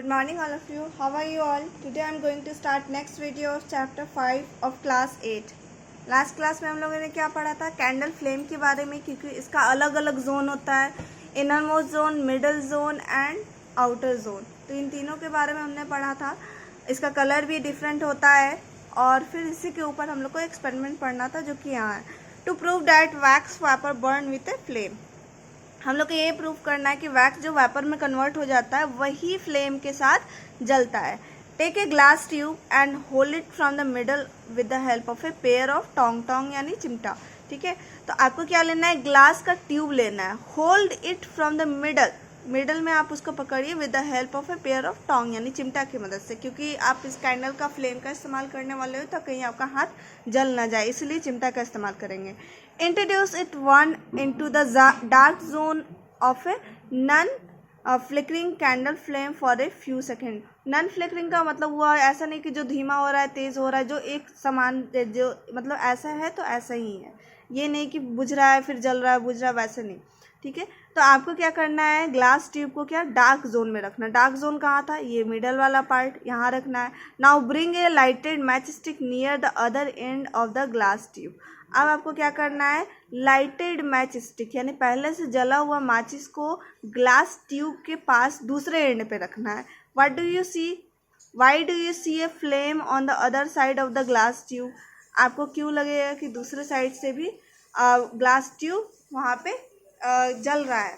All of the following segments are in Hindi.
morning all of you. How are you all? Today I am going to start next video of chapter 5 of class 8. Last class में हम लोगों ने क्या पढ़ा था? कैंडल फ्लेम के बारे में, क्योंकि इसका अलग अलग जोन होता है, inner most zone, middle zone and outer zone. तो इन तीनों के बारे में हमने पढ़ा था। इसका कलर भी डिफरेंट होता है और फिर इसी के ऊपर हम लोग को एक्सपेरिमेंट पढ़ना था जो कि यहाँ है। To prove that wax vapour burn with a flame, हम लोग को ये प्रूव करना है कि वैक्स जो वेपर में कन्वर्ट हो जाता है वही फ्लेम के साथ जलता है। Take a glass tube and hold it from the middle with the help of a pair of tong यानी चिमटा। ठीक है, तो आपको क्या लेना है? ग्लास का ट्यूब लेना है। Hold it from the middle में आप उसको पकड़िए with the help of a pair of tong यानी चिमटा की मदद से, क्योंकि आप इस कैंडल का फ्लेम का इस्तेमाल करने वाले हो तो कहीं आपका हाथ जल ना जाए, इसलिए चिमटा का इस्तेमाल करेंगे। Introduce it one into the dark zone of a non flickering candle flame for a few second. Non flickering का मतलब हुआ ऐसा नहीं कि जो धीमा हो रहा है, तेज़ हो रहा है, जो एक समान, जो मतलब ऐसा है तो ऐसा ही है, ये नहीं कि बुझ रहा है फिर जल रहा है, बुझ रहा है, वैसे नहीं। ठीक है, तो आपको क्या करना है? ग्लास ट्यूब को क्या डार्क जोन में रखना। डार्क जोन कहाँ था? ये मिडल वाला पार्ट, यहाँ रखना है। Now bring a lighted match stick near the other end of the glass tube. अब आपको क्या करना है? लाइटेड मैच स्टिक यानी पहले से जला हुआ माचिस को ग्लास ट्यूब के पास दूसरे एंड पे रखना है। What do you see? Why do you see a flame on the other side of the glass tube? आपको क्यों लगेगा कि दूसरे साइड से भी ग्लास ट्यूब वहाँ पे जल रहा है?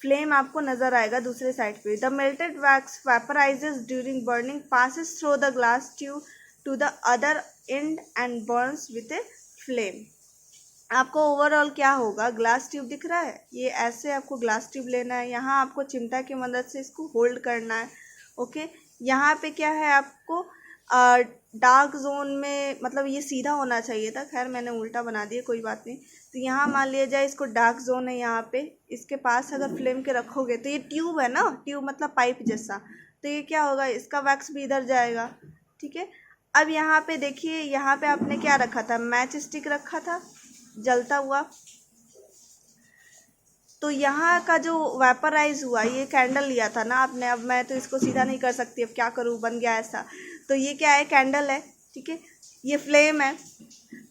फ्लेम आपको नजर आएगा दूसरे साइड पे। The melted wax vaporises during burning, passes through the glass tube to the other end and burns with a flame. आपको ओवरऑल क्या होगा? ग्लास ट्यूब दिख रहा है, ये ऐसे आपको ग्लास ट्यूब लेना है, यहाँ आपको चिमटा की मदद से इसको होल्ड करना है। ओके, यहाँ पे क्या है? आपको डार्क जोन में, मतलब ये सीधा होना चाहिए था, खैर मैंने उल्टा बना दिया, कोई बात नहीं। तो यहाँ मान लिया जाए इसको डार्क जोन है, यहाँ पे इसके पास अगर फ्लेम के रखोगे तो ये ट्यूब है ना, ट्यूब मतलब पाइप जैसा, तो ये क्या होगा? इसका वैक्स भी इधर जाएगा। ठीक है, अब यहाँ पे देखिए, यहाँ पे आपने क्या रखा था? मैच स्टिक रखा था जलता हुआ, तो यहाँ का जो वेपराइज हुआ, ये कैंडल लिया था ना आपने, अब मैं तो इसको सीधा नहीं कर सकती, अब क्या करूँ, बन गया ऐसा। तो ये क्या है? कैंडल है। ठीक है, ये फ्लेम है,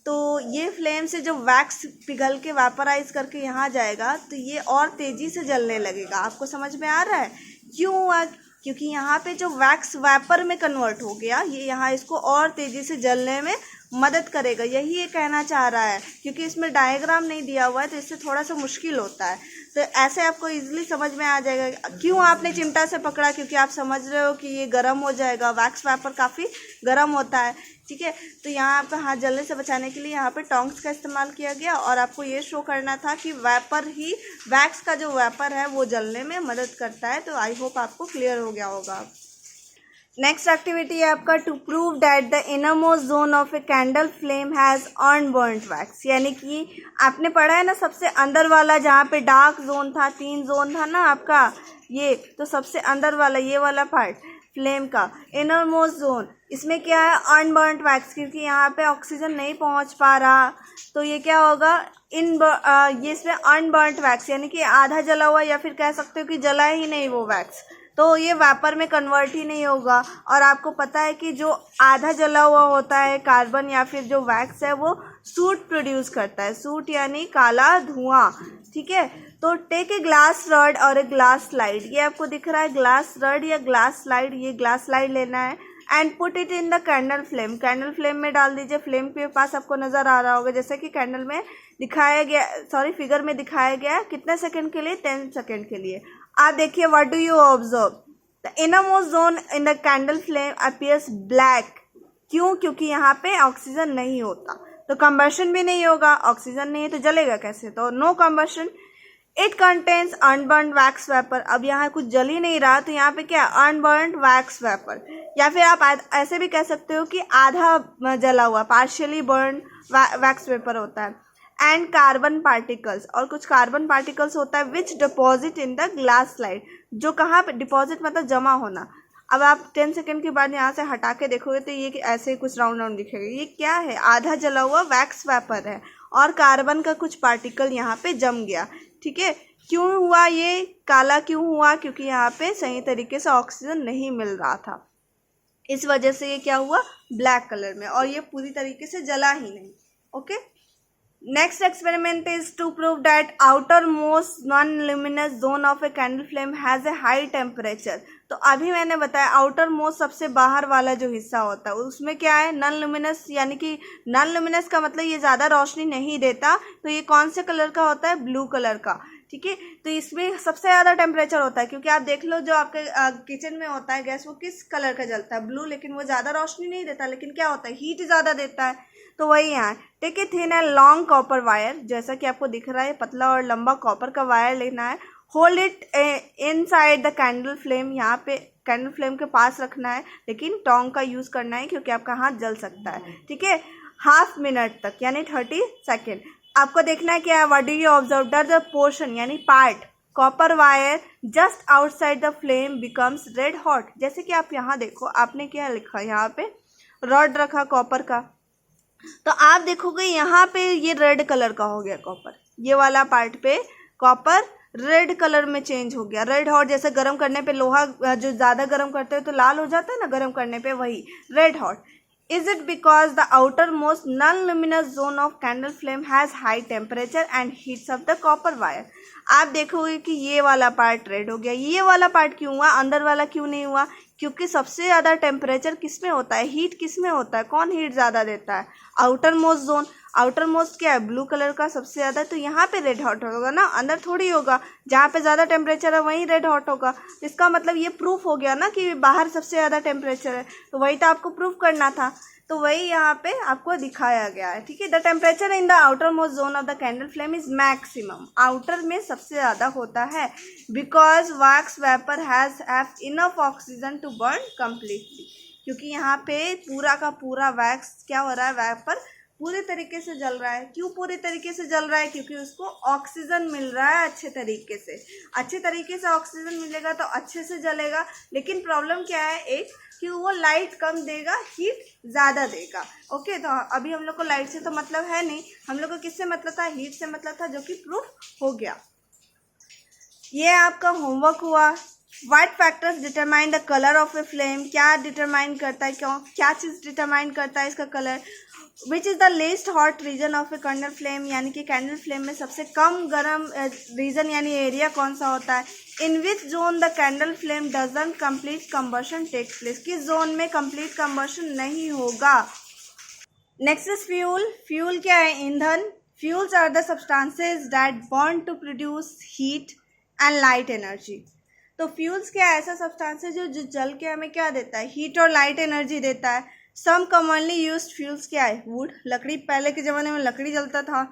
तो ये फ्लेम से जो वैक्स पिघल के वेपराइज करके यहाँ जाएगा तो ये और तेज़ी से जलने लगेगा। आपको समझ में आ रहा है क्यों हुआ? क्योंकि यहाँ पे जो वैक्स वेपर में कन्वर्ट हो गया, ये यहाँ इसको और तेज़ी से जलने में मदद करेगा, यही ये कहना चाह रहा है। क्योंकि इसमें डायग्राम नहीं दिया हुआ है तो इससे थोड़ा सा मुश्किल होता है, तो ऐसे आपको इजीली समझ में आ जाएगा। क्यों आपने चिमटा से पकड़ा? क्योंकि आप समझ रहे हो कि ये गर्म हो जाएगा, वैक्स वेपर काफ़ी गर्म होता है। ठीक है, तो यहाँ आपका हाथ जलने से बचाने के लिए यहाँ पे टोंग्स का इस्तेमाल किया गया और आपको ये शो करना था कि वेपर ही, वैक्स का जो वेपर है वो जलने में मदद करता है। तो आई होप आपको क्लियर हो गया होगा। नेक्स्ट एक्टिविटी है आपका to prove that the inner most zone of a candle flame has unburned wax, यानी कि आपने पढ़ा है ना सबसे अंदर वाला, जहाँ पे डार्क जोन था, 3 जोन था ना आपका, ये तो सबसे अंदर वाला ये वाला पार्ट फ्लेम का इनर मोस्ट जोन, इसमें क्या है? अनबर्न्ड वैक्स, क्योंकि यहाँ पे ऑक्सीजन नहीं पहुँच पा रहा, तो ये क्या होगा? ये इसमें अनबर्न्ड वैक्स यानी कि आधा जला हुआ, या फिर कह सकते हो कि जला ही नहीं वो वैक्स, तो ये वेपर में कन्वर्ट ही नहीं होगा। और आपको पता है कि जो आधा जला हुआ होता है कार्बन या फिर जो वैक्स है वो सूट प्रोड्यूस करता है, सूट यानी काला धुआं। ठीक है, तो टेक ए ग्लास रॉड और ए ग्लास स्लाइड, ये आपको दिख रहा है ग्लास रॉड या ग्लास स्लाइड, ये ग्लास स्लाइड लेना है and put it in the candle flame, candle flame में डाल दीजिए। फ्लेम के पास आपको नज़र आ रहा होगा जैसे कि कैंडल में दिखाया गया, सॉरी फिगर में दिखाया गया, कितने सेकंड के लिए? 10 सेकंड के लिए। आप देखिए, what do you observe? The inner most zone in the candle flame appears black. क्यों? क्योंकि यहाँ पे ऑक्सीजन नहीं होता, तो कंबशन भी नहीं होगा, ऑक्सीजन नहीं है तो जलेगा कैसे? तो no combustion. It contains unburned wax vapour, अब यहाँ कुछ जल ही नहीं रहा, तो यहाँ पे क्या? अनबर्न्ड वैक्स वेपर, या फिर आप ऐसे भी कह सकते हो कि आधा जला हुआ, पार्शियली बर्न वैक्स वेपर होता है। एंड कार्बन पार्टिकल्स, और कुछ कार्बन पार्टिकल्स होता है which deposit in the glass slide, जो कहाँ पे? डिपॉजिट मतलब जमा होना। अब आप 10 सेकंड के बाद यहाँ से हटा के देखोगे तो ये ऐसे कुछ राउंड राउंड दिखेगा, ये क्या है? आधा जला हुआ वैक्स वेपर है और कार्बन का कुछ पार्टिकल यहाँ पे जम गया। ठीक है, क्यों हुआ ये काला, क्यों हुआ? क्योंकि यहाँ पे सही तरीके से ऑक्सीजन नहीं मिल रहा था, इस वजह से ये क्या हुआ, ब्लैक कलर में, और ये पूरी तरीके से जला ही नहीं। Okay, next experiment is to prove that outer most non luminous zone of a candle flame has a high temperature. तो अभी मैंने बताया आउटर मोस्ट सबसे बाहर वाला जो हिस्सा होता है उसमें क्या है, नॉन ल्यूमिनस, यानी कि नॉन ल्यूमिनस का मतलब ये ज़्यादा रोशनी नहीं देता, तो ये कौन से कलर का होता है, ब्लू कलर का। ठीक है, तो इसमें सबसे ज़्यादा टेम्परेचर होता है, क्योंकि आप देख लो जो आपके किचन में होता है गैस, वो किस कलर का जलता है, ब्लू, लेकिन वो ज़्यादा रोशनी नहीं देता, लेकिन क्या होता है, हीट ज़्यादा देता है। तो वही यहाँ take a thin and long copper wire, जैसा कि आपको दिख रहा है पतला और लंबा कॉपर का वायर लेना है, hold it inside the candle flame, यहाँ पे कैंडल फ्लेम के पास रखना है, लेकिन टोंग का यूज़ करना है क्योंकि आपका हाथ जल सकता है। ठीक है, हाफ मिनट तक यानी 30 सेकेंड आपको देखना है क्या है, what do you observe, that the portion यानी part copper wire just outside the flame becomes red hot. जैसे कि आप यहाँ देखो, आपने क्या लिखा, यहाँ पे रॉड रखा कॉपर का, तो आप देखोगे यहाँ पे ये रेड कलर का हो गया कॉपर, ये वाला पार्ट पे कॉपर रेड कलर में चेंज हो गया, रेड हॉट। जैसे गर्म करने पे लोहा जो ज़्यादा गर्म करते हैं तो लाल हो जाता है ना गर्म करने पे, वही red hot. Is it because the outermost non-luminous zone of candle flame has high temperature and heats up the copper wire? आप देखोगे कि ये वाला पार्ट रेड हो गया, ये वाला पार्ट क्यों हुआ, अंदर वाला क्यों नहीं हुआ? क्योंकि सबसे ज़्यादा टेम्परेचर किस में होता है, हीट किस में होता है, कौन हीट ज़्यादा देता है, outer most zone. Outer most क्या है, ब्लू कलर का सबसे ज़्यादा, तो यहाँ पे रेड हॉट होगा ना, अंदर थोड़ी होगा, जहाँ पे ज़्यादा टेम्परेचर है वहीं रेड हॉट होगा। इसका मतलब ये प्रूफ हो गया ना कि बाहर सबसे ज़्यादा टेम्परेचर है, तो वही तो आपको प्रूफ करना था, तो वही यहाँ पे आपको दिखाया गया है। ठीक है, the temperature in the outer most zone of the candle flame is maximum, outer में सबसे ज़्यादा होता है, because wax vapour has enough oxygen to burn completely, क्योंकि यहाँ पे पूरा का पूरा वैक्स क्या हो रहा है, वेपर पूरे तरीके से जल रहा है। क्यों पूरे तरीके से जल रहा है, क्योंकि उसको ऑक्सीजन मिल रहा है अच्छे तरीके से, अच्छे तरीके से ऑक्सीजन मिलेगा तो अच्छे से जलेगा। लेकिन प्रॉब्लम क्या है, एक कि वो लाइट कम देगा, हीट ज़्यादा देगा। ओके, तो अभी हम लोग को लाइट से तो मतलब है नहीं, हम लोग को किससे मतलब था, हीट से मतलब था, जो कि प्रूफ हो गया। ये आपका होमवर्क हुआ। What factors determine the colour of a flame, क्या डिटरमाइन करता है, क्यों, क्या चीज़ डिटरमाइन करता है इसका colour. Which is the least hot reason of a candle flame, यानी कि कैंडल फ्लेम में सबसे कम गर्म रीजन यानी एरिया कौन सा होता है। In which zone the candle flame doesn't complete combustion takes place, किस जोन में कंप्लीट कंबशन नहीं होगा। नेक्स्ट इज फ्यूल, फ्यूल क्या है, ईंधन। Fuels are the substances that burn to produce heat and light energy. तो फ्यूल्स क्या है, ऐसा सब्सटेंस है जो जल के हमें क्या देता है, हीट और लाइट एनर्जी देता है। सम कॉमनली यूज्ड फ्यूल्स क्या है, वुड, लकड़ी, पहले के ज़माने में लकड़ी जलता था।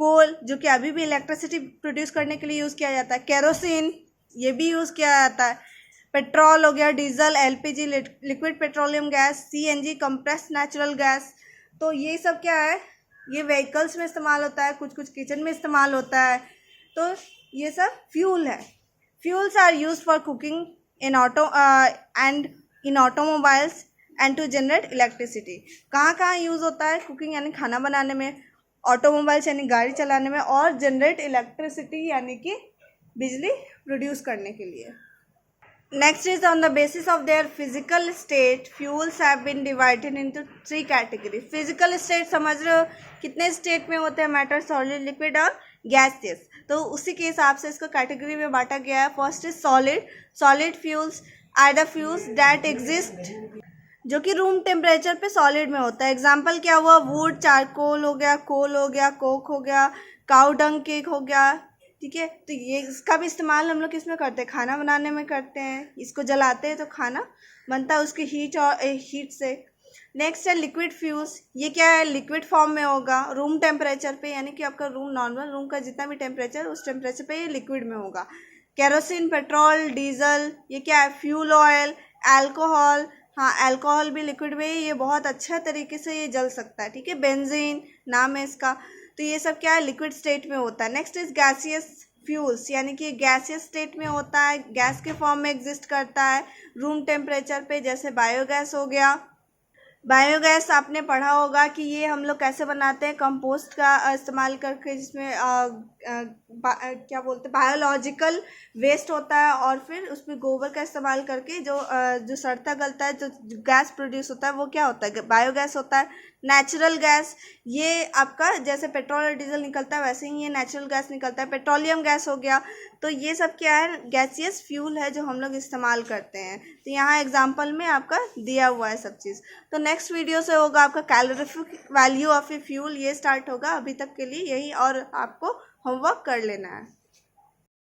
कोल, जो कि अभी भी इलेक्ट्रिसिटी प्रोड्यूस करने के लिए यूज़ किया जाता है। केरोसिन, ये भी यूज़ किया जाता है। पेट्रोल हो गया, diesel, LPG liquid petroleum gas, CNG compressed natural gas. तो ये सब क्या है, ये व्हीकल्स में इस्तेमाल होता है, कुछ कुछ किचन में इस्तेमाल होता है, तो ये सब फ्यूल है। Fuels are used for cooking in automobiles and to generate electricity. कहाँ कहाँ यूज़ होता है, कुकिंग यानी खाना बनाने में, ऑटोमोबाइल्स यानी गाड़ी चलाने में, और जनरेट इलेक्ट्रिसिटी यानी कि बिजली प्रोड्यूस करने के लिए। Next is on the basis of their physical state fuels have been divided into 3 category. Physical state समझ रहे हो, कितने स्टेट में होते हैं, मैटर, सॉलिड, लिक्विड और गैसियस। तो उसी के हिसाब से इसको कैटेगरी में बांटा गया है। First is solid, solid fuels are the fuels that exist, जो कि रूम टेम्परेचर पे सॉलिड में होता है। एग्जाम्पल क्या हुआ, वुड, चारकोल हो गया, कोल हो गया, कोक हो गया, काउ डंग केक हो गया। ठीक है, तो ये इसका भी इस्तेमाल हम लोग किस में करते हैं, खाना बनाने में करते हैं। इसको जलाते हैं तो खाना बनता है उसकी हीट और हीट से। नेक्स्ट है लिक्विड फ्यूल्स, ये क्या है, लिक्विड फॉर्म में होगा, रूम टेम्परेचर पे, यानी कि आपका रूम, नॉर्मल रूम का जितना भी टेम्परेचर, उस टेम्परेचर पे ये लिक्विड में होगा। केरोसिन, पेट्रोल, डीजल, ये क्या है, फ्यूल ऑयल, एल्कोहल, हाँ एल्कोहल भी लिक्विड में, ये बहुत अच्छा तरीके से ये जल सकता है। ठीक है, बेंजीन नाम है इसका। तो ये सब क्या है, लिक्विड स्टेट में होता है। नेक्स्ट इज गैसियस फ्यूल्स, यानी कि गैसियस स्टेट में होता है, गैस के फॉर्म में एग्जिस्ट करता है रूम टेम्परेचर पे, जैसे बायोगैस हो गया। बायोगैस आपने पढ़ा होगा कि ये हम लोग कैसे बनाते हैं, कंपोस्ट का इस्तेमाल करके, जिसमें क्या बोलते हैं, बायोलॉजिकल वेस्ट होता है, और फिर उसमें गोबर का इस्तेमाल करके जो सड़ता गलता है, जो गैस प्रोड्यूस होता है, वो क्या होता है, बायोगैस होता है, नेचुरल गैस। ये आपका जैसे पेट्रोल और डीजल निकलता है वैसे ही ये नेचुरल गैस निकलता है, पेट्रोलियम गैस हो गया। तो ये सब क्या है, गैसियस फ्यूल है जो हम लोग इस्तेमाल करते हैं। तो यहाँ एग्जाम्पल में आपका दिया हुआ है सब चीज़। तो नेक्स्ट वीडियो से होगा आपका calorific value of a fuel, ये स्टार्ट होगा। अभी तक के लिए यही, और आपको होमवर्क कर लेना है।